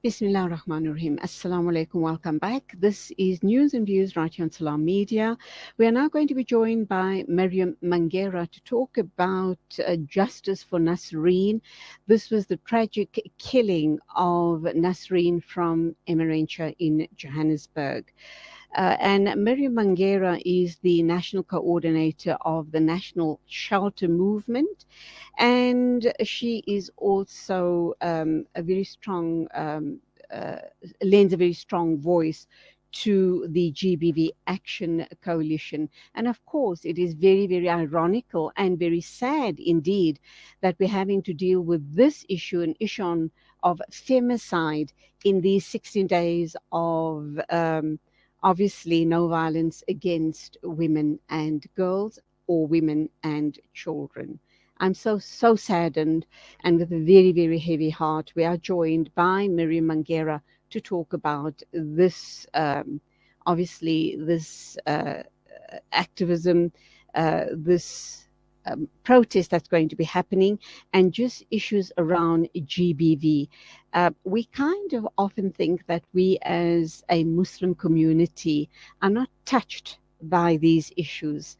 Bismillah ar-Rahman ar-Rahim. Assalamu alaikum. Welcome back. This is News and Views right here on Salam Media. We are now going to be joined by Miriam Mangera to talk about justice for Nasreen. This was the tragic killing of Nasreen from Emmarentia in Johannesburg. And Miriam Mangera is the national coordinator of the National Shelter Movement, and she is also a very strong, uh, lends a very strong voice to the GBV Action Coalition. And of course, it is very, very ironical and very sad indeed that we're having to deal with this issue, an issue of femicide in these 16 days of obviously no violence against women and girls or women and children. I'm so saddened, and with a very, very heavy heart, we are joined by Miriam Mangera to talk about this, obviously, this activism, this protest that's going to be happening, and just issues around GBV. We kind of often think that we as a Muslim community are not touched by these issues.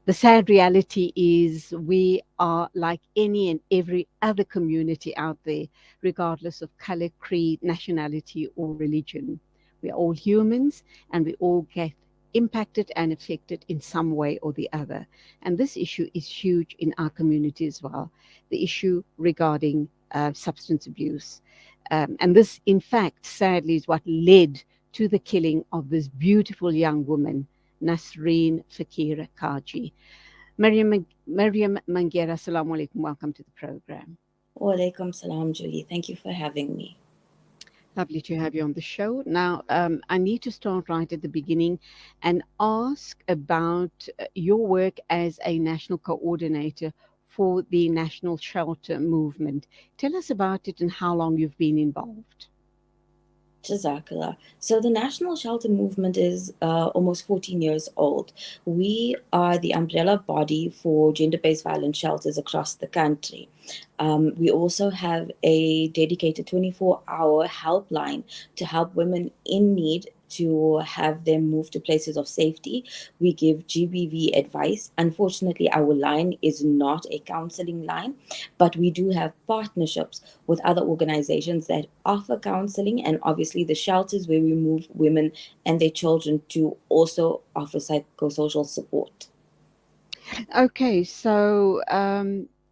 The sad reality is we are like any and every other community out there, regardless of color, creed, nationality, or religion. We are all humans and we all get impacted and affected in some way or the other. And this issue is huge in our community as well, the issue regarding substance abuse. And this, in fact, sadly, is what led to the killing of this beautiful young woman, Nasreen Fakira Kaji. Maryam Mangera, assalamu alaikum. Welcome to the program. Walaikum salam, Julie. Thank you for having me. Lovely to have you on the show. Now, I need to start right at the beginning and ask about your work as a national coordinator for the National Shelter Movement. Tell us about it and how long you've been involved. Jazakallah. So the National Shelter Movement is almost 14 years old. We are the umbrella body for gender-based violence shelters across the country. We also have a dedicated 24-hour helpline to help women in need to have them move to places of safety. We give GBV advice. Unfortunately, our line is not a counseling line, but we do have partnerships with other organizations that offer counseling, and obviously the shelters where we move women and their children to also offer psychosocial support. Okay, so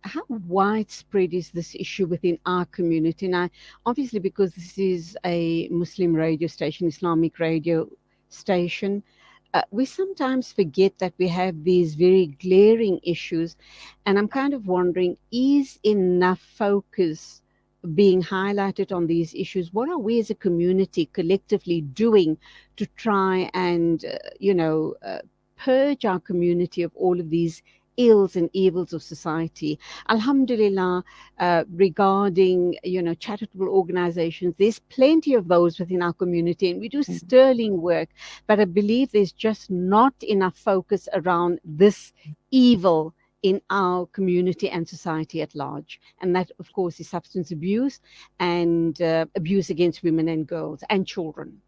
how widespread is this issue within our community? Now, obviously, because this is a Muslim radio station, Islamic radio station, we sometimes forget that we have these very glaring issues. And I'm kind of wondering, is enough focus being highlighted on these issues? What are we as a community collectively doing to try and, purge our community of all of these ills and evils of society? Alhamdulillah, regarding charitable organizations, there's plenty of those within our community, and we do sterling work. But I believe there's just not enough focus around this evil in our community and society at large, and that, of course, is substance abuse and abuse against women and girls and children.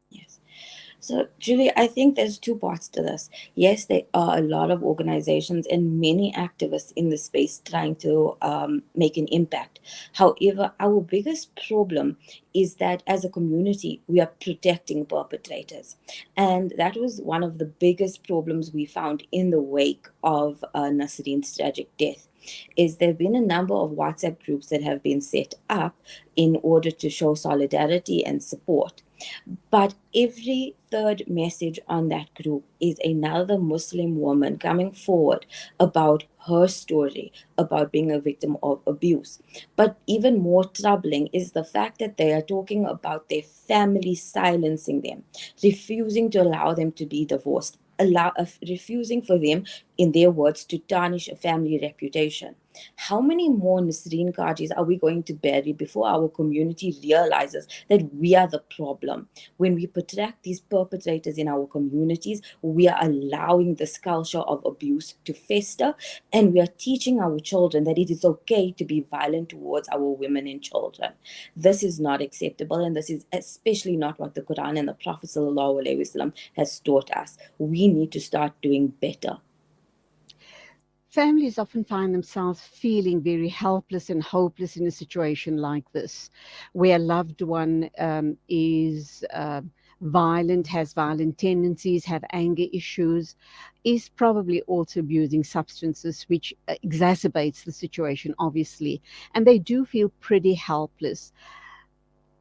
Yes. So, Julie, I think there's two parts to this. Yes, there are a lot of organizations and many activists in the space trying to make an impact. However, our biggest problem is that as a community, we are protecting perpetrators. And that was one of the biggest problems we found in the wake of Nasreen's tragic death. Is there have been a number of WhatsApp groups that have been set up in order to show solidarity and support. But every third message on that group is another Muslim woman coming forward about her story, about being a victim of abuse. But even more troubling is the fact that they are talking about their family silencing them, refusing to allow them to be divorced, refusing for them, in their words, to tarnish a family reputation. How many more Nisreen Kajis are we going to bury before our community realizes that we are the problem? When we protect these perpetrators in our communities, we are allowing this culture of abuse to fester, and we are teaching our children that it is okay to be violent towards our women and children. This is not acceptable, and this is especially not what the Quran and the Prophet ﷺ has taught us. We need to start doing better. Families often find themselves feeling very helpless and hopeless in a situation like this, where a loved one is violent, has violent tendencies, have anger issues, is probably also abusing substances, which exacerbates the situation, obviously, and they do feel pretty helpless.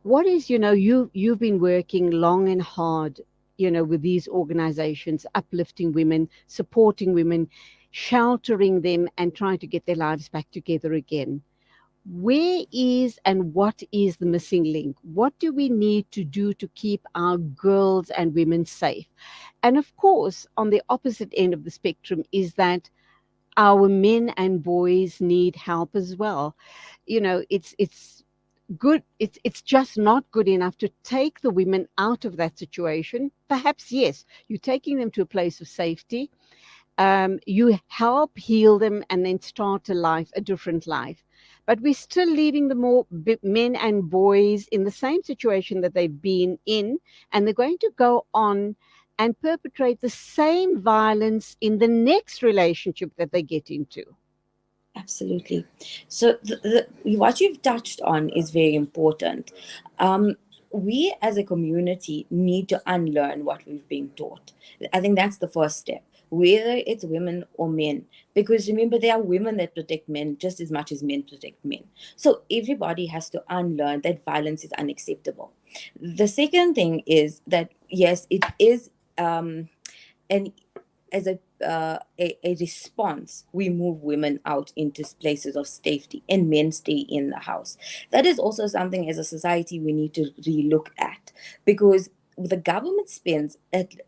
What is, you've been working long and hard, with these organizations, uplifting women, supporting women, sheltering them, and trying to get their lives back together again. Where is and what is the missing link? What do we need to do to keep our girls and women safe? And of course, on the opposite end of the spectrum is that our men and boys need help as well. It's good, it's just not good enough to take the women out of that situation. Perhaps, yes, you're taking them to a place of safety, you help heal them and then start a different life, but we're still leaving the men and boys in the same situation that they've been in, and they're going to go on and perpetrate the same violence in the next relationship that they get into. Absolutely. So, what you've touched on is very important. Um, we as a community need to unlearn what we've been taught. I think that's the first step, whether it's women or men. Because remember, there are women that protect men just as much as men protect men. So, everybody has to unlearn that violence is unacceptable. The second thing is that, yes, it is. An as a response, we move women out into places of safety and men stay in the house. That is also something as a society we need to relook at, because the government spends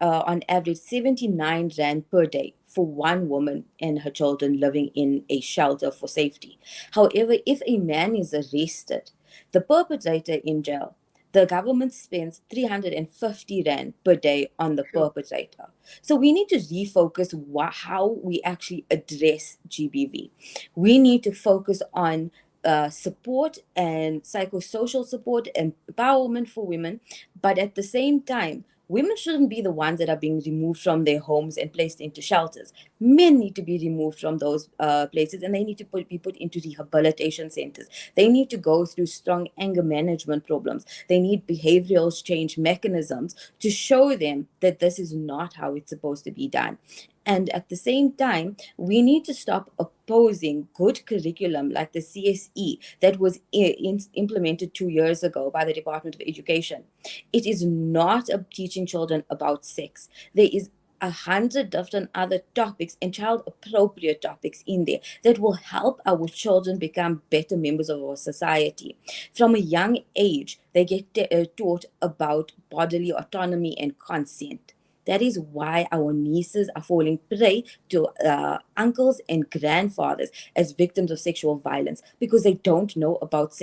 on average 79 rand per day for one woman and her children living in a shelter for safety. However, if a man is arrested, the perpetrator in jail, the government spends 350 rand per day on the Sure. perpetrator. So we need to refocus how we actually address GBV. We need to focus on support and psychosocial support and empowerment for women, but at the same time, women shouldn't be the ones that are being removed from their homes and placed into shelters. Men need to be removed from those places, and they need to be put into rehabilitation centers. They need to go through strong anger management programs. They need behavioral change mechanisms to show them that this is not how it's supposed to be done. And at the same time, we need to stop opposing good curriculum like the CSE that was implemented 2 years ago by the Department of Education. It is not teaching children about sex. There is 100 different other topics and child appropriate topics in there that will help our children become better members of our society. From a young age, they get taught about bodily autonomy and consent. That is why our nieces are falling prey to uncles and grandfathers as victims of sexual violence, because they don't know about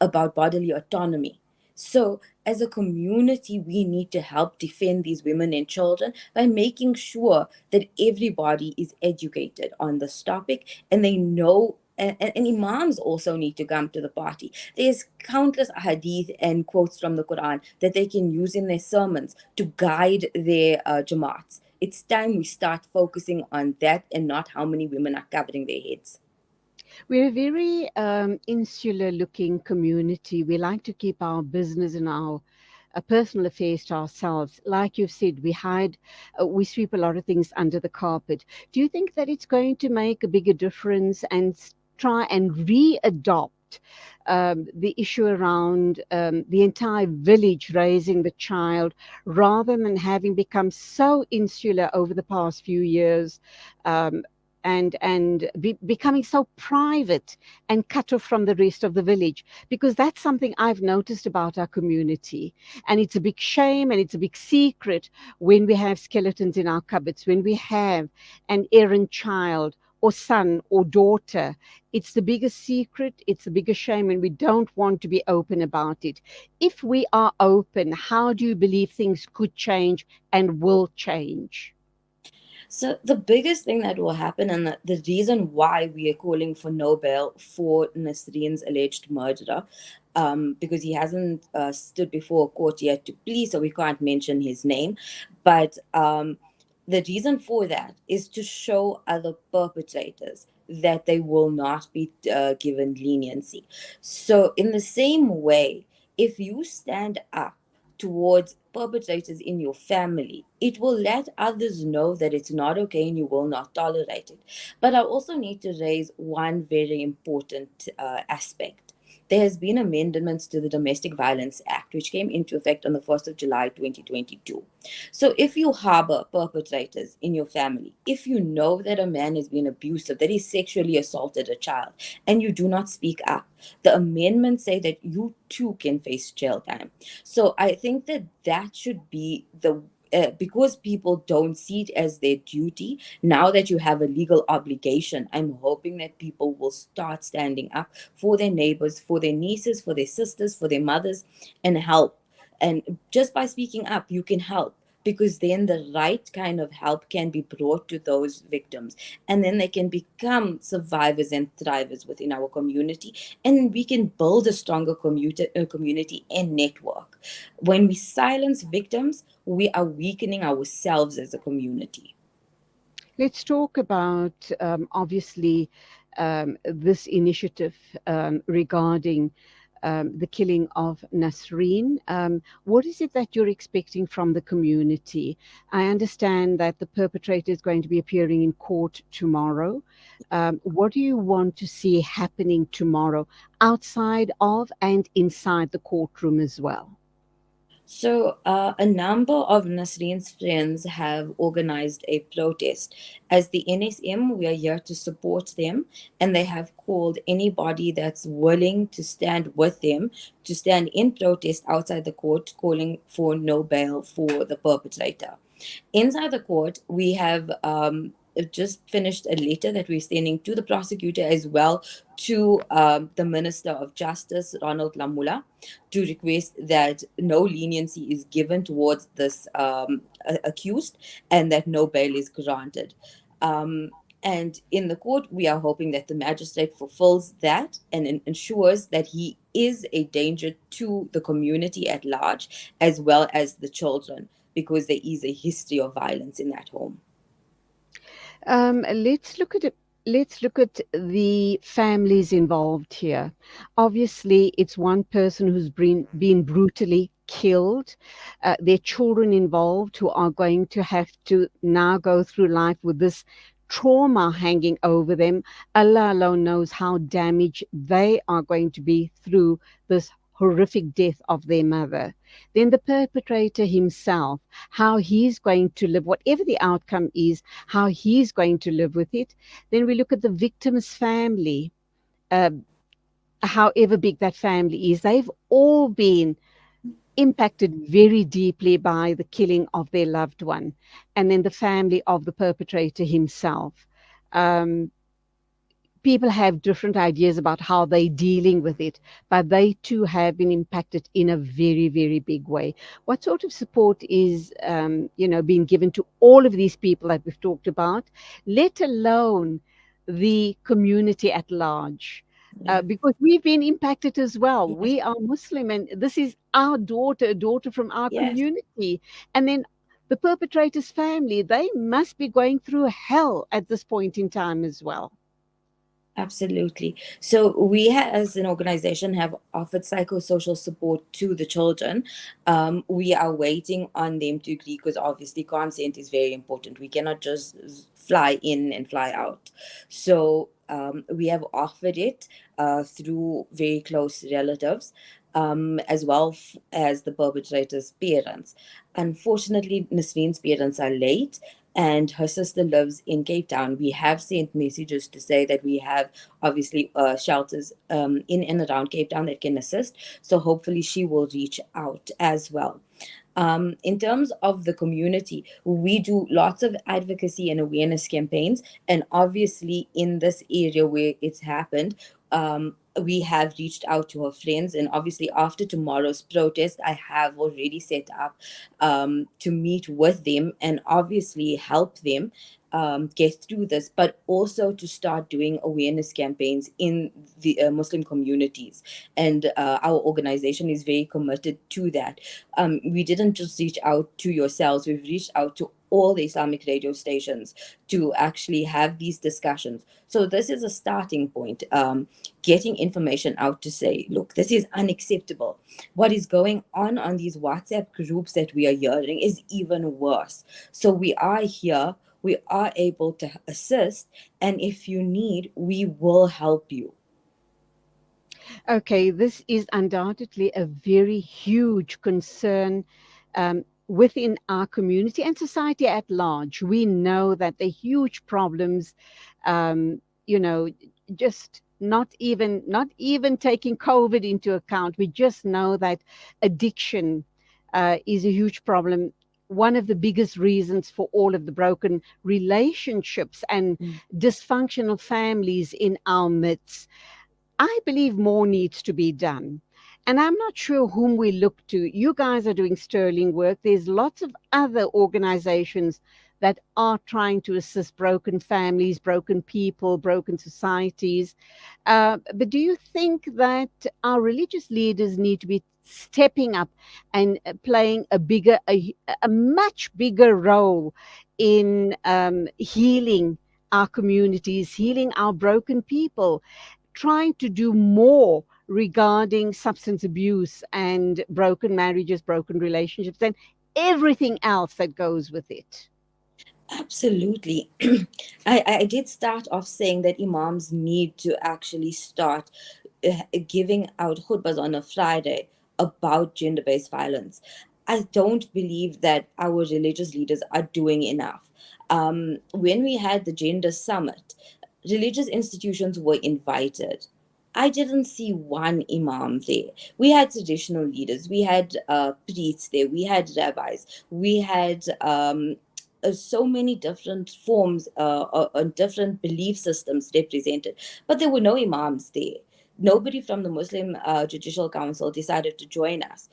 about bodily autonomy. So, as a community, we need to help defend these women and children by making sure that everybody is educated on this topic and they know. And imams also need to come to the party. There's countless hadith and quotes from the Quran that they can use in their sermons to guide their jamaats. It's time we start focusing on that and not how many women are covering their heads. We're a very insular looking community. We like to keep our business and our personal affairs to ourselves. Like you've said, we sweep a lot of things under the carpet. Do you think that it's going to make a bigger difference and try and readopt the issue around the entire village raising the child, rather than having become so insular over the past few years? Becoming so private and cut off from the rest of the village, because that's something I've noticed about our community, and it's a big shame and it's a big secret when we have skeletons in our cupboards, when we have an errant child or son or daughter. It's the biggest secret, it's the biggest shame, and we don't want to be open about it. If we are open, how do you believe things could change and will change? So the biggest thing that will happen, and the reason why we are calling for no bail for Nasreen's alleged murderer, because he hasn't stood before a court yet to plea, so we can't mention his name. But the reason for that is to show other perpetrators that they will not be given leniency. So, in the same way, if you stand up towards perpetrators in your family, it will let others know that it's not okay and you will not tolerate it. But I also need to raise one very important aspect. There has been amendments to the Domestic Violence Act, which came into effect on the 1st of July 2022. So if you harbor perpetrators in your family, if you know that a man has been abusive, that he sexually assaulted a child, and you do not speak up, the amendments say that you too can face jail time. So I think that that should be the because people don't see it as their duty, now that you have a legal obligation, I'm hoping that people will start standing up for their neighbors, for their nieces, for their sisters, for their mothers, and help. And just by speaking up, you can help, because then the right kind of help can be brought to those victims, and then they can become survivors and thrivers within our community, and we can build a stronger community and network. When we silence victims, we are weakening ourselves as a community. Let's talk about obviously this initiative regarding the killing of Nasreen. What is it that you're expecting from the community? I understand that the perpetrator is going to be appearing in court tomorrow. What do you want to see happening tomorrow outside of and inside the courtroom as well? So, a number of Nasreen's friends have organized a protest. As the NSM, we are here to support them, and they have called anybody that's willing to stand with them to stand in protest outside the court, calling for no bail for the perpetrator. Inside the court, we have just finished a letter that we're sending to the prosecutor, as well to the Minister of Justice, Ronald Lamula, to request that no leniency is given towards this accused, and that no bail is granted. Um, and in the court, we are hoping that the magistrate fulfills that and ensures that he is a danger to the community at large, as well as the children, because there is a history of violence in that home. Let's look at it. Let's look at the families involved here. Obviously, it's one person who's been brutally killed. Their children involved who are going to have to now go through life with this trauma hanging over them. Allah alone knows how damaged they are going to be through this horrific death of their mother. Then the perpetrator himself, how he's going to live, whatever the outcome is, how he's going to live with it. Then we look at the victim's family, uh, however big that family is. They've all been impacted very deeply by the killing of their loved one. And then the family of the perpetrator himself. Um, People have different ideas about how they're dealing with it, but they too have been impacted in a very, very big way. What sort of support is, being given to all of these people that we've talked about, let alone the community at large? Yeah. Because we've been impacted as well. Yes. We are Muslim, and this is our daughter, a daughter from our Yes. community. And then the perpetrator's family, they must be going through hell at this point in time as well. Absolutely. So we, as an organization, have offered psychosocial support to the children. We are waiting on them to agree, because obviously consent is very important. We cannot just fly in and fly out. So we have offered it through very close relatives, as well as the perpetrator's parents. Unfortunately, Nasreen's parents are late, and her sister lives in Cape Town. We have sent messages to say that we have obviously shelters in and around Cape Town that can assist. So hopefully she will reach out as well. In terms of the community, we do lots of advocacy and awareness campaigns. And obviously, in this area where it's happened, we have reached out to her friends. And obviously, after tomorrow's protest, I have already set up to meet with them and obviously help them get through this, but also to start doing awareness campaigns in the Muslim communities. And our organization is very committed to that. We didn't just reach out to yourselves, we've reached out to all the Islamic radio stations to actually have these discussions. So this is a starting point, getting information out to say, look, this is unacceptable. What is going on these WhatsApp groups that we are hearing is even worse. So we are here, we are able to assist, and if you need, we will help you. Okay, this is undoubtedly a very huge concern within our community and society at large. We know that the huge problems, um, you know, just not even taking COVID into account. We just know that addiction is a huge problem. One of the biggest reasons for all of the broken relationships and Mm. dysfunctional families in our midst. I believe more needs to be done. And I'm not sure whom we look to. You guys are doing sterling work. There's lots of other organizations that are trying to assist broken families, broken people, broken societies. But do you think that our religious leaders need to be stepping up and playing a much bigger role in healing our communities, healing our broken people, trying to do more regarding substance abuse and broken marriages, broken relationships, and everything else that goes with it? Absolutely. I did start off saying that imams need to actually start giving out khutbas on a Friday about gender based violence. I don't believe that our religious leaders are doing enough. When we had the gender summit, religious institutions were invited. I didn't see one imam there. We had traditional leaders, we had priests there, we had rabbis, we had so many different forms different belief systems represented, but there were no imams there. Nobody from the Muslim Judicial Council decided to join us.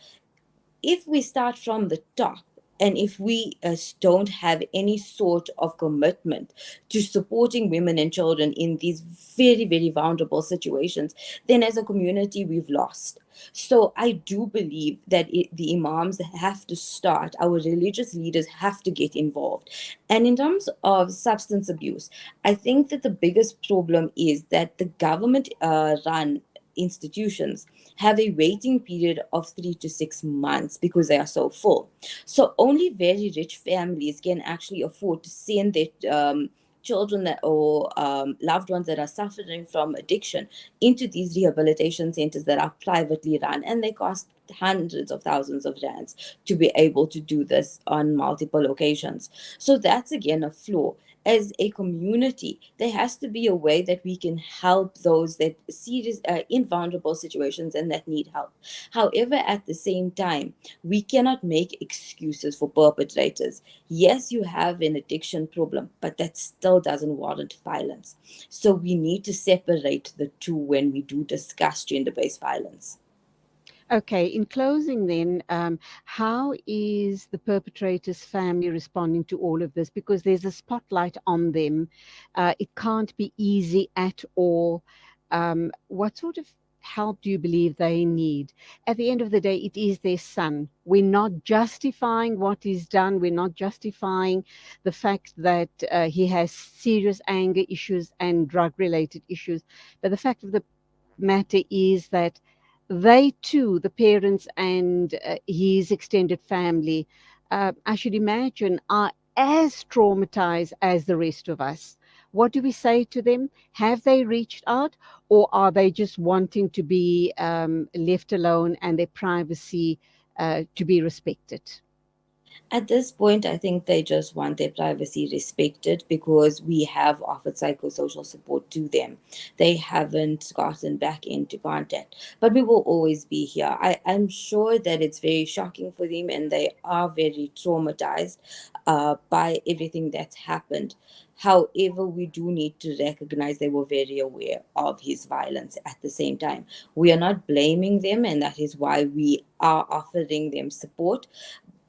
If we start from the top, and if we don't have any sort of commitment to supporting women and children in these very, very vulnerable situations, then as a community, we've lost. So I do believe that the imams have to start, our religious leaders have to get involved. And in terms of substance abuse, I think that the biggest problem is that the government run institutions have a waiting period of 3 to 6 months because they are so full. So only very rich families can actually afford to send their children or loved ones that are suffering from addiction into these rehabilitation centers that are privately run, and they cost hundreds of thousands of rands to be able to do this on multiple occasions. So that's again a flaw. As a community, there has to be a way that we can help those that serious in vulnerable situations and that need help. However, at the same time, we cannot make excuses for perpetrators. Yes, you have an addiction problem, but that still doesn't warrant violence. So we need to separate the two when we do discuss gender-based violence. Okay, in closing, then, how is the perpetrator's family responding to all of this? Because there's a spotlight on them. It can't be easy at all. What sort of help do you believe they need? At the end of the day, it is their son. We're not justifying what is done. We're not justifying the fact that he has serious anger issues and drug related issues. But the fact of the matter is that they too, the parents and his extended family, I should imagine, are as traumatized as the rest of us. What do we say to them? Have they reached out, or are they just wanting to be left alone and their privacy to be respected? At this point, I think they just want their privacy respected because we have offered psychosocial support to them. They haven't gotten back into contact, but we will always be here. I'm sure that it's very shocking for them and they are very traumatized by everything that's happened. However, we do need to recognize they were very aware of his violence at the same time. We are not blaming them, and that is why we are offering them support.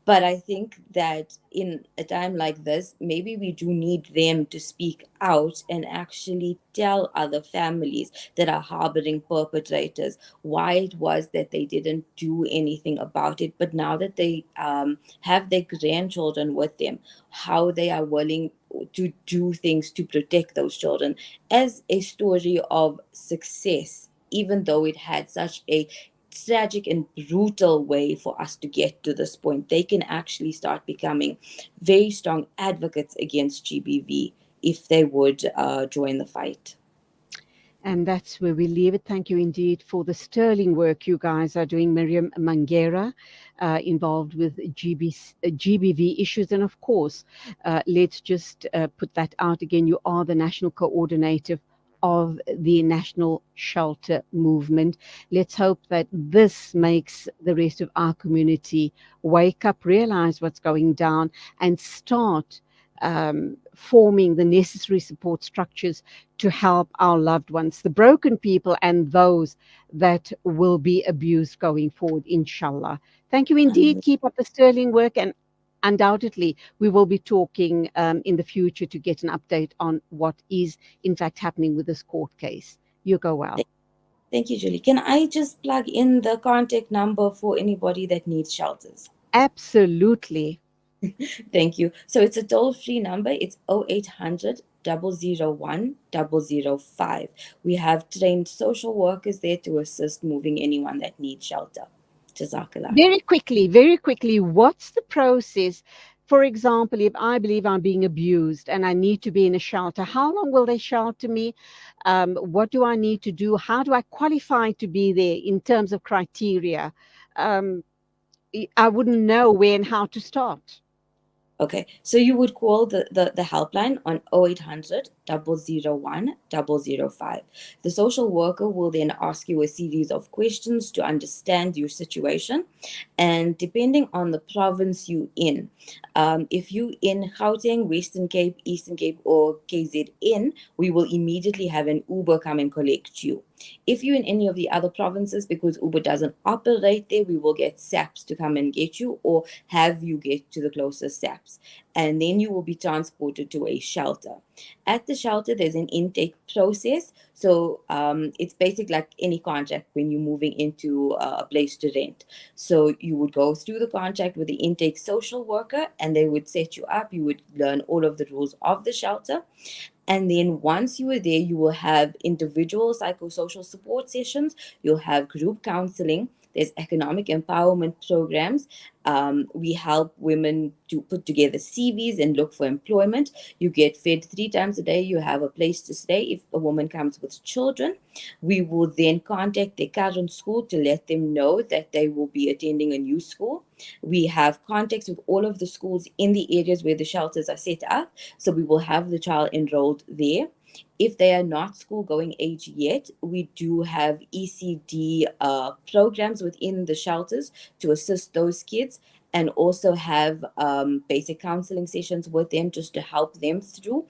But I think that in a time like this, maybe we do need them to speak out and actually tell other families that are harboring perpetrators why it was that they didn't do anything about it. But now that they have their grandchildren with them, how they are willing to do things to protect those children as a story of success, even though it had such a tragic and brutal way for us to get to this point. They can actually start becoming very strong advocates against GBV if they would join the fight. And that's where we leave it. Thank you indeed for the sterling work you guys are doing, Miriam Mangera, involved with GBV issues. And of course, let's just put that out again. You are the national coordinator of the national shelter movement. Let's hope that this makes the rest of our community wake up, realize what's going down, and start forming the necessary support structures to help our loved ones, the broken people, and those that will be abused going forward, inshallah. Thank you indeed. Um, Keep up the sterling work, and undoubtedly, we will be talking in the future to get an update on what is, in fact, happening with this court case. You go well. Thank you, Julie. Can I just plug in the contact number for anybody that needs shelters? Absolutely. Thank you. So it's a toll-free number. It's 0800 001 005. We have trained social workers there to assist moving anyone that needs shelter. Jazakallah. Very quickly, what's the process? For example, if I believe I'm being abused and I need to be in a shelter, how long will they shelter me? What do I need to do? How do I qualify to be there in terms of criteria? Um, I wouldn't know where and how to start. Okay, so you would call the helpline on 0800 001 005. The social worker will then ask you a series of questions to understand your situation. And depending on the province you in, if you in Gauteng, Western Cape, Eastern Cape, or KZN, we will immediately have an Uber come and collect you. If you're in any of the other provinces, because Uber doesn't operate there, we will get SAPs to come and get you or have you get to the closest SAPs. And then you will be transported to a shelter. At the shelter, there's an intake process. So it's basically like any contract when you're moving into a place to rent. So you would go through the contract with the intake social worker and they would set you up. You would learn all of the rules of the shelter. And then once you are there, you will have individual psychosocial support sessions. You'll have group counseling. There's economic empowerment programs. We help women to put together CVs and look for employment. You get fed 3 times a day. You have a place to stay if a woman comes with children. We will then contact their current school to let them know that they will be attending a new school. We have contacts with all of the schools in the areas where the shelters are set up. So we will have the child enrolled there. If they are not school going age yet, we do have ECD programs within the shelters to assist those kids and also have basic counseling sessions with them just to help them through.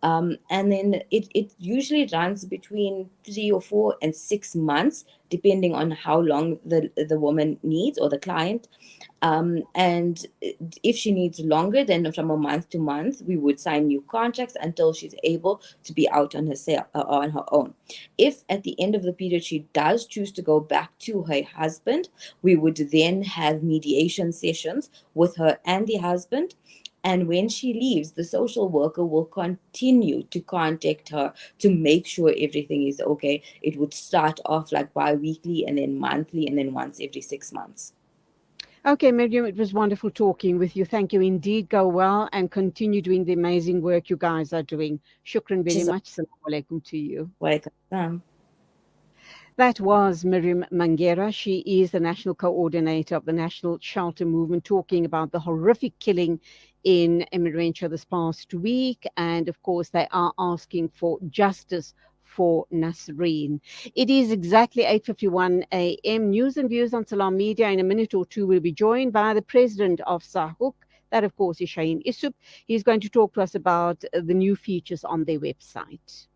And then it usually runs between 3 or 4 and 6 months, depending on how long the woman needs or the client. And if she needs longer, then from a month to month, we would sign new contracts until she's able to be out on herself on her own. If at the end of the period she does choose to go back to her husband, we would then have mediation sessions with her and the husband. And when she leaves, the social worker will continue to contact her to make sure everything is okay. It would start off like bi-weekly and then monthly and then once every 6 months. Okay, Miriam, it was wonderful talking with you. Thank you indeed. Go well and continue doing the amazing work you guys are doing. Shukran very She's much. Assalamu alaikum to you. like, That was Miriam Mangera. She is the national coordinator of the National Shelter Movement, talking about the horrific killing in Emmarentia this past week. And of course, they are asking for justice for Nasreen. It is exactly 8:51 a.m. News and views on Salam Media. In a minute or two, we'll be joined by the president of Sahuk. That, of course, is Shaheen Isup. He's going to talk to us about the new features on their website.